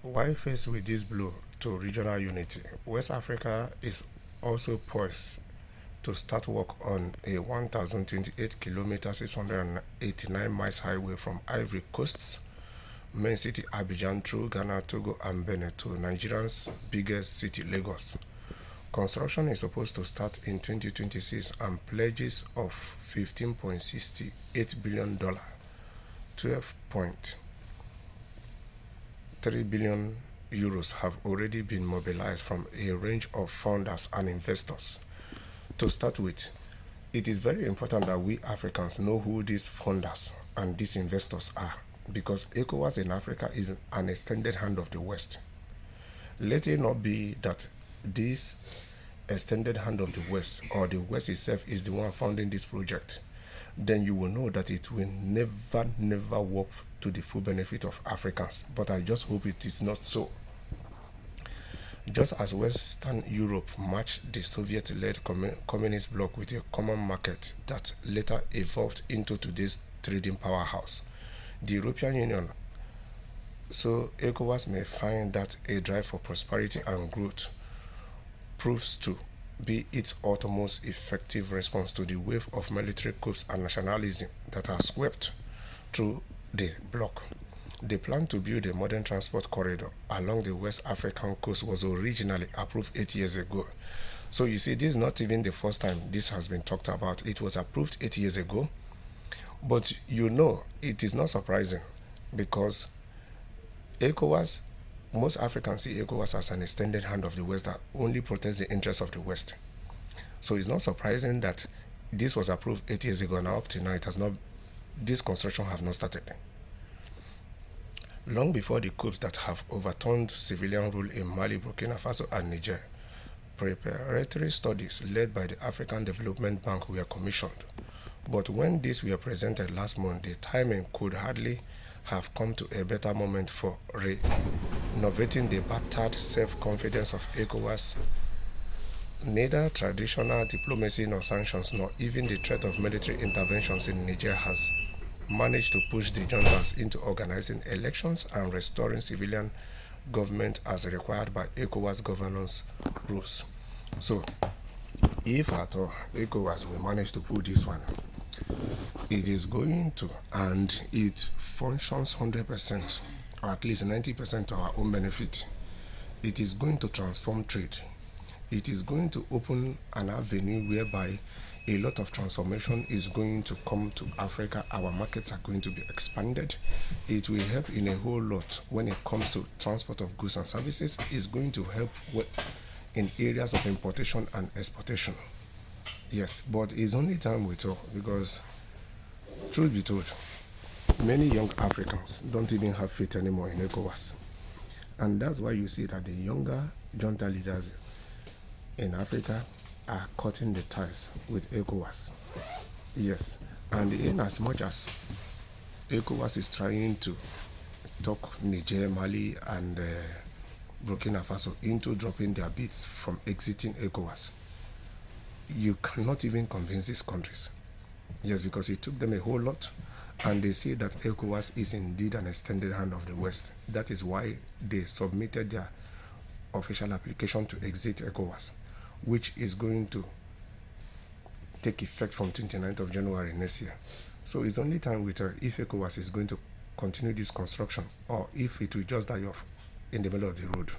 While faced with this blow to regional unity, West Africa is also poised to start work on a 1,028 kilometers 689 miles highway from Ivory Coast's main city Abidjan through Ghana, Togo, and Benin to Nigeria's biggest city, Lagos. Construction is supposed to start in 2026 and pledges of $15.68 billion, 12.3 billion euros have already been mobilized from a range of funders and investors. To start with, it is very important that we Africans know who these funders and these investors are, because ECOWAS in Africa is an extended hand of the West. Let it not be that this extended hand of the West or the West itself is the one funding this project. Then you will know that it will never work to the full benefit of Africans. But I just hope it is not so. Just as Western Europe matched the Soviet-led communist bloc with a common market that later evolved into today's trading powerhouse, the European Union, so ECOWAS may find that a drive for prosperity and growth proves to be its utmost effective response to the wave of military coups and nationalism that has swept through the bloc. The plan to build a modern transport corridor along the West African coast was originally approved 8 years ago. So you see, this is not even the first time this has been talked about. It was approved 8 years ago. But you know, it is not surprising because ECOWAS, most Africans see ECOWAS as an extended hand of the West that only protects the interests of the West. So it's not surprising that this was approved 8 years ago and up to now this construction has not started. Long before the coups that have overturned civilian rule in Mali, Burkina Faso, and Niger, preparatory studies led by the African Development Bank were commissioned. But when these were presented last month, the timing could hardly have come to a better moment for renovating the battered self-confidence of ECOWAS. Neither traditional diplomacy nor sanctions, nor even the threat of military interventions in Niger has managed to push the juntas into organizing elections and restoring civilian government as required by ECOWAS governance rules. So, if at all ECOWAS will manage to pull this one, it is going to, and it functions 100% or at least 90% to our own benefit. It is going to transform trade. It is going to open an avenue whereby a lot of transformation is going to come to Africa. Our markets are going to be expanded. It will help in a whole lot when it comes to transport of goods and services. It's going to help in areas of importation and exportation. Yes, but it's only time will tell, because truth be told, many young Africans don't even have faith anymore in ECOWAS. And that's why you see that the younger junta leaders in Africa are cutting the ties with ECOWAS. Yes, and in as much as ECOWAS is trying to talk Niger, Mali, and Burkina Faso into dropping their bids from exiting ECOWAS, you cannot even convince these countries. Yes, because it took them a whole lot, and they say that ECOWAS is indeed an extended hand of the West. That is why they submitted their official application to exit ECOWAS, which is going to take effect from 29th of January next year. So it's only time with if ECOWAS is going to continue this construction or if it will just die off in the middle of the road.